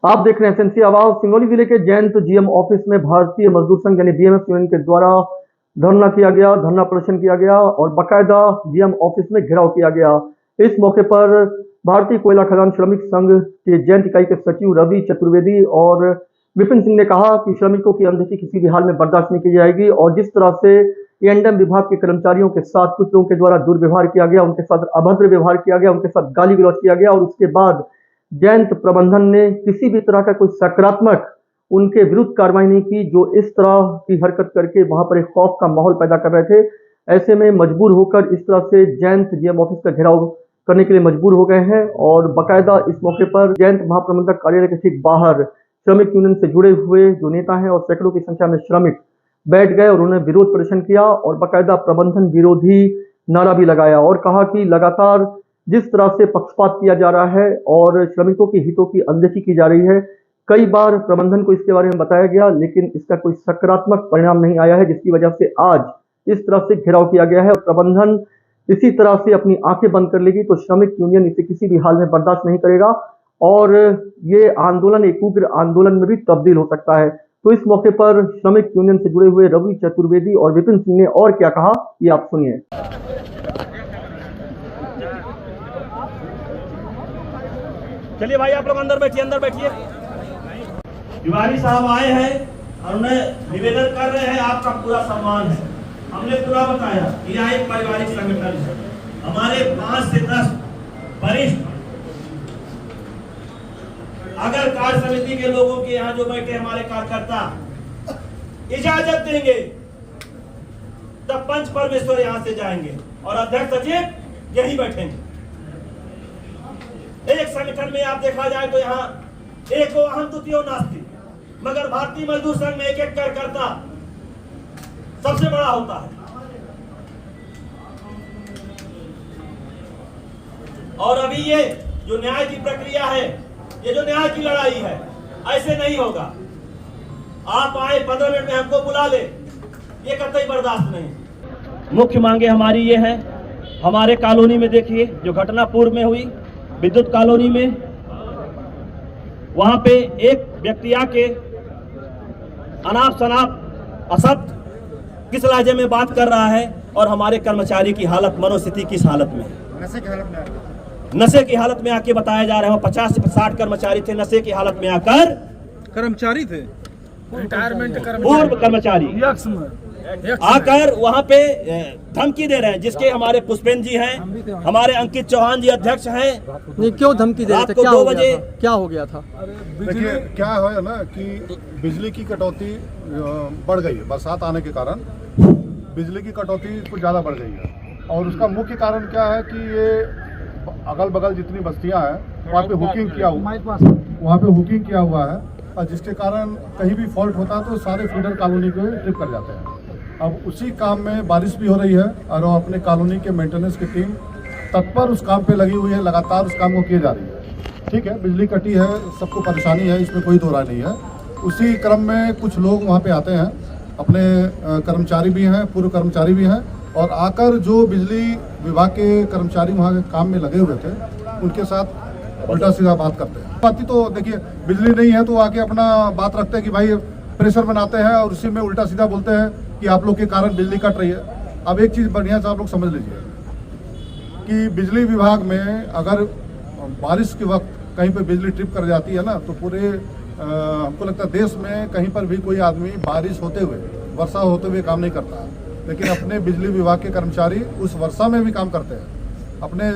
आप देख रहे हैं एसएनसी आवाज। सिंगरौली जिले के जयंत जीएम ऑफिस में भारतीय मजदूर संघ यानी बीएमएफ यूनियन के द्वारा धरना किया गया, धरना प्रदर्शन किया गया और बाकायदा जीएम ऑफिस में घेराव किया गया। इस मौके पर भारतीय कोयला खदान श्रमिक संघ के जयंत इकाई के सचिव रवि चतुर्वेदी और विपिन सिंह ने कहा कि श्रमिकों की अनदेखी किसी भी हाल में बर्दाश्त नहीं की जाएगी और जिस तरह से एएनएम विभाग के कर्मचारियों के साथ कुछ लोगों के द्वारा दुर्व्यवहार किया गया, उनके साथ अभद्र व्यवहार किया गया, उनके साथ गाली गलौज किया गया और उसके बाद जयंत प्रबंधन ने किसी भी तरह का कोई सकारात्मक उनके विरुद्ध कार्रवाई नहीं की, जो इस तरह की हरकत करके वहां पर एक खौफ का माहौल पैदा कर रहे थे। ऐसे में मजबूर होकर इस तरह से जयंत जीएम ऑफिस का घेराव करने के लिए मजबूर हो गए हैं और बाकायदा इस मौके पर जयंत महाप्रबंधक कार्यालय के ठीक बाहर श्रमिक यूनियन से जुड़े हुए जो नेता हैं और सैकड़ों की संख्या में श्रमिक बैठ गए और उन्होंने विरोध प्रदर्शन किया और बाकायदा प्रबंधन विरोधी नारा भी लगाया और कहा कि लगातार जिस तरह से पक्षपात किया जा रहा है और श्रमिकों के हितों की अनदेखी की जा रही है, कई बार प्रबंधन को इसके बारे में बताया गया लेकिन इसका कोई सकारात्मक परिणाम नहीं आया है, जिसकी वजह से आज इस तरह से घेराव किया गया है। प्रबंधन इसी तरह से अपनी आंखें बंद कर लेगी तो श्रमिक यूनियन इसे किसी भी हाल में बर्दाश्त नहीं करेगा और ये आंदोलन एक उग्र आंदोलन में भी तब्दील हो सकता है। तो इस मौके पर श्रमिक यूनियन से जुड़े हुए रवि चतुर्वेदी और विपिन सिंह ने और क्या कहा, ये आप सुनिए। चलिए भाई, आप लोग अंदर बैठिए, अंदर बैठिए। तिवारी साहब आए हैं और उन्हें निवेदन कर रहे हैं, आपका पूरा सम्मान है। हमने पूरा बताया कि यह एक पारिवारिक संगठन है। हमारे 5 से 10 वरिष्ठ अगर कार्य समिति के लोगों के यहाँ जो बैठे हमारे कार्यकर्ता इजाजत देंगे तब पंच परमेश्वर यहाँ से जाएंगे और अध्यक्ष सचिव यही बैठेंगे। एक संगठन में आप देखा जाए तो यहाँ एको अहम द्वितीयो नास्ति, मगर भारतीय मजदूर संघ में एक एक कार्यकर्ता सबसे बड़ा होता है। और अभी ये जो न्याय की प्रक्रिया है, ये जो न्याय की लड़ाई है, ऐसे नहीं होगा। आप आए 15 मिनट में हमको बुला ले, ये कतई बर्दाश्त नहीं। मुख्य मांगे हमारी ये है, हमारे कॉलोनी में देखिए जो घटना पूर्व में हुई विद्युत कॉलोनी में, वहां पे एक व्यक्ति आके अनाप शनाप असत्य किस लहजे में बात कर रहा है और हमारे कर्मचारी की हालत, मनोस्थिति किस हालत में, नशे की हालत में आके बताया जा रहा है। 50 से 60 कर्मचारी थे, नशे की हालत में आकर कर्मचारी थे, रिटायरमेंट पूर्व कर्मचारी आकर वहां पे धमकी दे रहे हैं, जिसके हमारे पुष्पेंद्र जी हैं, हमारे अंकित चौहान जी अध्यक्ष हैं। नहीं, क्यों धमकी दे रहे थे? क्या 2 बजे क्या हो गया था? देखिए क्या है ना कि बिजली की कटौती बढ़ गई है, बरसात आने के कारण बिजली की कटौती कुछ ज़्यादा बढ़ गई है और उसका मुख्य कारण क्या है कि ये अगल बगल जितनी बस्तियां हैं वहाँ पे हुकिंग किया हुआ है और जिसके कारण कहीं भी फॉल्ट होता है तो सारे फीडर कॉलोनी को ट्रिप कर जाते हैं। अब उसी काम में बारिश भी हो रही है और अपने कॉलोनी के मेंटेनेंस की टीम तत्पर उस काम पे लगी हुई है, लगातार उस काम को किए जा रही है। ठीक है, बिजली कटी है, सबको परेशानी है, इसमें कोई दो राय नहीं है। उसी क्रम में कुछ लोग वहाँ पे आते हैं, अपने कर्मचारी भी हैं, पूर्व कर्मचारी भी हैं और आकर जो बिजली विभाग के कर्मचारी वहाँ के काम में लगे हुए थे उनके साथ उल्टा सीधा बात करते हैं। बात तो देखिए, बिजली नहीं है तो आके अपना बात रखते हैं कि भाई प्रेशर बनाते हैं और उसी में उल्टा सीधा बोलते हैं कि आप लोग के कारण बिजली कट रही है। अब एक चीज़ बढ़िया से आप लोग समझ लीजिए कि बिजली विभाग में अगर बारिश के वक्त कहीं पर बिजली ट्रिप कर जाती है ना तो पूरे हमको लगता है देश में कहीं पर भी कोई आदमी बारिश होते हुए, वर्षा होते हुए काम नहीं करता है, लेकिन अपने बिजली विभाग के कर्मचारी उस वर्षा में भी काम करते हैं, अपने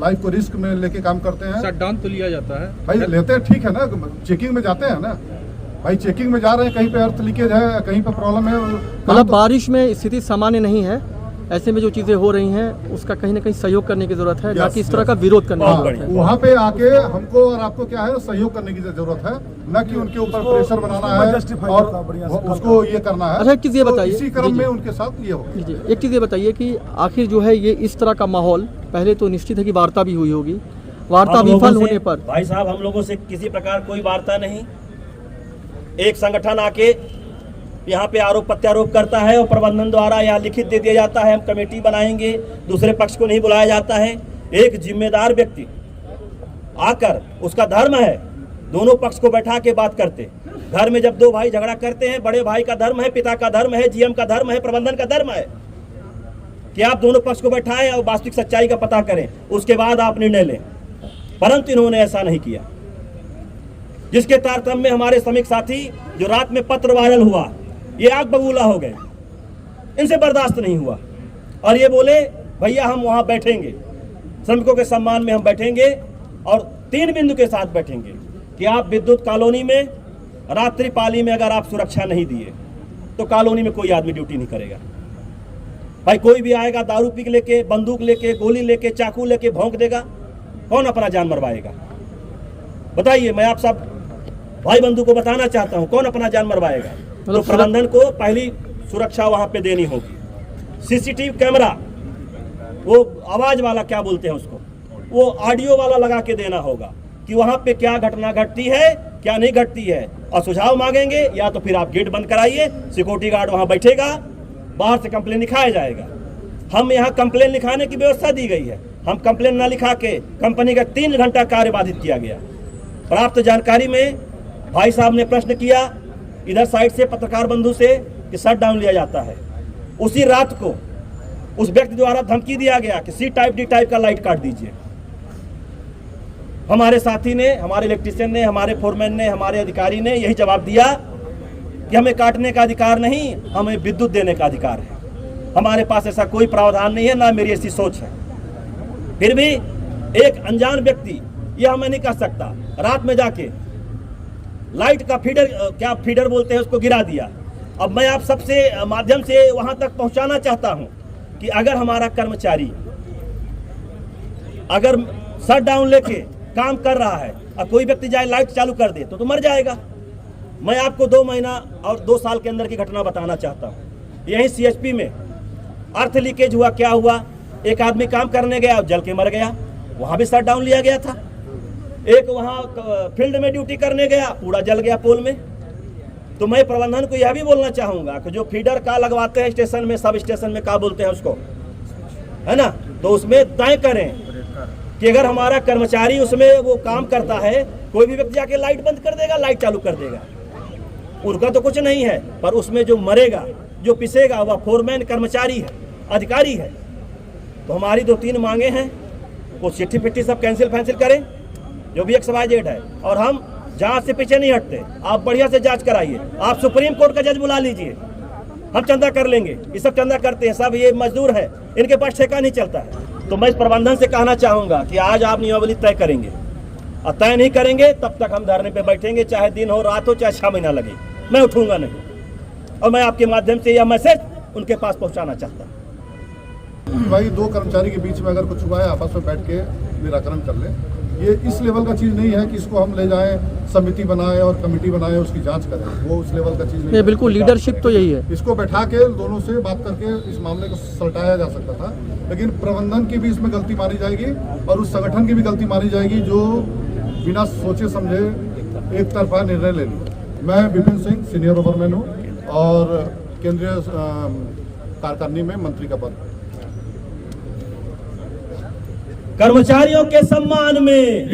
लाइफ को रिस्क में लेके काम करते हैं। शटडाउन तो लिया जाता है भाई, लेते हैं, ठीक है ना, चेकिंग में जाते हैं ना भाई, चेकिंग में जा रहे हैं, कहीं पे अर्थ लीकेज है, कहीं पे प्रॉब्लम है। मतलब बारिश में स्थिति सामान्य नहीं है, ऐसे में जो चीजें हो रही हैं उसका कहीं ना कहीं सहयोग करने की जरूरत है, ना कि इस तरह का विरोध करने की जरूरत है। वहाँ पे आके हमको और आपको क्या है, सहयोग करने की जरूरत है, न कि उनके ऊपर प्रेशर बनाना है और उसको ये करना है। अच्छा, एक चीज ये बताइए, इसी क्रम में उनके साथ ये हो। जी, एक चीज ये बताइए कि आखिर जो है ये इस तरह का माहौल, पहले तो निश्चित है कि वार्ता भी हुई होगी, वार्ता विफल होने पर भाई साहब हम लोगों से किसी प्रकार कोई वार्ता नहीं, एक संगठन आके यहाँ पे आरोप प्रत्यारोप करता है और प्रबंधन द्वारा यहाँ लिखित दे दिया जाता है, हम कमेटी बनाएंगे, दूसरे पक्ष को नहीं बुलाया जाता है। एक जिम्मेदार व्यक्ति आकर, उसका धर्म है दोनों पक्ष को बैठा के बात करते। घर में जब दो भाई झगड़ा करते हैं, बड़े भाई का धर्म है, पिता का धर्म है, जीएम का धर्म है, प्रबंधन का धर्म है कि आप दोनों पक्ष को बैठाएं और वास्तविक सच्चाई का पता करें, उसके बाद आप निर्णय लें। परंतु इन्होंने ऐसा नहीं किया, जिसके तारतम्य में हमारे श्रमिक साथी जो रात में पत्र वायरल हुआ, ये आग बबूला हो गए। इनसे बर्दाश्त नहीं हुआ और ये बोले भैया हम वहां बैठेंगे, श्रमिकों के सम्मान में हम बैठेंगे और 3 बिंदु के साथ बैठेंगे कि आप विद्युत कॉलोनी में रात्रि पाली में अगर आप सुरक्षा नहीं दिए तो कॉलोनी में कोई आदमी ड्यूटी नहीं करेगा। भाई कोई भी आएगा दारू पी लेके, बंदूक लेके, गोली लेके, चाकू लेके भौंक देगा, कौन अपना जान मरवाएगा? बताइए, मैं आप सब भाई बंधु को बताना चाहता हूं, कौन अपना जान मरवाएगा? तो प्रबंधन को पहली सुरक्षा वहां पे देनी होगी। सीसीटीवी कैमरा, वो आवाज वाला क्या बोलते हैं उसको, वो ऑडियो वाला लगा के देना होगा कि वहां पे क्या घटना घटती है, क्या नहीं घटती है। और सुझाव मांगेंगे या तो फिर आप गेट बंद कराइए, सिक्योरिटी गार्ड वहां बैठेगा, बाहर से कंप्लेन लिखाया जाएगा। हम यहाँ कंप्लेन लिखाने की व्यवस्था दी गई है, हम कंप्लेन ना लिखा के कंपनी का 3 घंटा कार्य बाधित किया गया। प्राप्त जानकारी में भाई साहब ने प्रश्न किया इधर साइड से पत्रकार बंधु से कि शट डाउन लिया जाता है। उसी रात को उस व्यक्ति द्वारा धमकी दिया गया कि C टाइप D टाइप का लाइट काट दीजिए। हमारे साथी ने, हमारे इलेक्ट्रीशियन ने, हमारे फोरमैन ने, हमारे अधिकारी ने यही जवाब दिया कि हमें काटने का अधिकार नहीं, हमें विद्युत देने का अधिकार है। हमारे पास ऐसा कोई प्रावधान नहीं है, ना मेरी ऐसी सोच है। फिर भी एक अनजान व्यक्ति, यह मैं नहीं कह सकता, रात में जाके लाइट का फीडर, क्या फीडर बोलते हैं उसको, गिरा दिया। अब मैं आप सबसे माध्यम से वहां तक पहुंचाना चाहता हूं कि अगर हमारा कर्मचारी अगर शट डाउन लेके काम कर रहा है और कोई व्यक्ति जाए लाइट चालू कर दे तो मर जाएगा। मैं आपको 2 महीना और 2 साल के अंदर की घटना बताना चाहता हूं। यहीं CHP में अर्थ लीकेज हुआ। क्या हुआ, एक आदमी काम करने गया और जल के मर गया, वहां भी शट डाउन लिया गया था। एक वहां फील्ड में ड्यूटी करने गया, पूरा जल गया पोल में। तो मैं प्रबंधन को यह भी बोलना चाहूंगा कि जो फीडर का लगवाते हैं स्टेशन में, सब स्टेशन में क्या बोलते हैं उसको, है ना, तो उसमें तय करें कि अगर हमारा कर्मचारी उसमें वो काम करता है, कोई भी व्यक्ति जाके लाइट बंद कर देगा, लाइट चालू कर देगा, उनका तो कुछ नहीं है, पर उसमें जो मरेगा, जो पिसेगा, वह फोरमैन कर्मचारी है, अधिकारी है। तो हमारी 2-3 मांगे हैं, वो चिट्ठी फिट्ठी सब कैंसिल फैंसिल करें, जो भी XYZ है, और हम जांच से पीछे नहीं हटते। आप बढ़िया से जांच कराइए, आप सुप्रीम कोर्ट का जज बुला लीजिए, हम चंदा कर लेंगे। ये सब चंदा करते हैं, सब ये मजदूर है, इनके पास ठेका नहीं चलता है। तो मैं इस प्रबंधन से कहना चाहूंगा कि आज आप नियमावली तय करेंगे, और तय नहीं करेंगे तब तक हम धरने पे बैठेंगे, चाहे दिन हो, रात हो, चाहे 6 महीना लगे, मैं उठूंगा नहीं। और मैं आपके माध्यम से यह मैसेज उनके पास पहुंचाना चाहता हूं। भाई 2 कर्मचारी के बीच में अगर कुछ हुआ है, आपस में बैठ के निराकरण कर ले। ये इस लेवल का चीज़ नहीं है कि इसको हम ले जाएं, समिति बनाएं और कमेटी बनाएं, उसकी जांच करें, वो उस लेवल का चीज़ नहीं है। बिल्कुल, लीडरशिप तो यही है। इसको बैठा के दोनों से बात करके इस मामले को सलटाया जा सकता था, लेकिन प्रबंधन की भी इसमें गलती मानी जाएगी और उस संगठन की भी गलती मानी जाएगी जो बिना सोचे समझे एक तरफा निर्णय ले लिया। मैं विपिन सिंह, सीनियर ओवरमैन हूँ और केंद्रीय कार्यकारिणी में मंत्री का पद। कर्मचारियों के सम्मान में,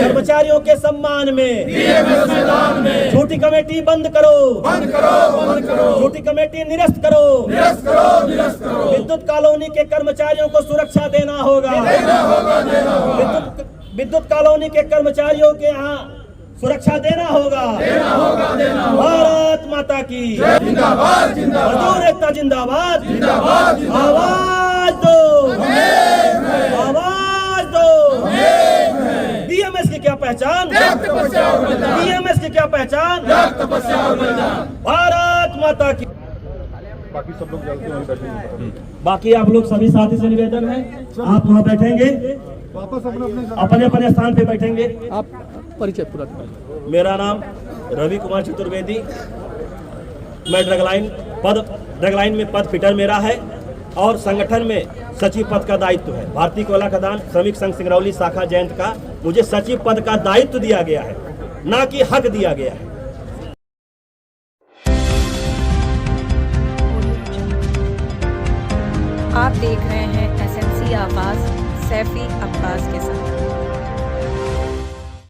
कर्मचारियों के सम्मान में झूठी कमेटी बंद करो, झूठी कमेटी निरस्त करो, विद्युत कॉलोनी के कर्मचारियों को सुरक्षा देना होगा, विद्युत कॉलोनी के कर्मचारियों के यहाँ सुरक्षा देना होगा। भारत माता की जिंदाबाद, मजदूर एकता जिंदाबाद, आवाज दो, आवाज दो। BMS की क्या पहचान, BMS की क्या पहचान, भारत माता की। बाकी सब लोग जल्दी वहीं बैठेंगे। बाकी आप लोग सभी साथी से निवेदन है, आप वहाँ बैठेंगे, वापस अपने अपने स्थान पे बैठेंगे। आप परिचय पूरा करें। मेरा नाम रवि कुमार चतुर्वेदी, मैं ड्रग लाइन में पद फिटर मेरा है और संगठन में सचिव पद का दायित्व है। भारतीय कोयला खदान श्रमिक संघ सिंगरौली शाखा जयंत का मुझे सचिव पद का दायित्व दिया गया है, ना कि हक दिया गया है। आप देख रहे हैं SMC आवाज सैफी अब्बास के साथ।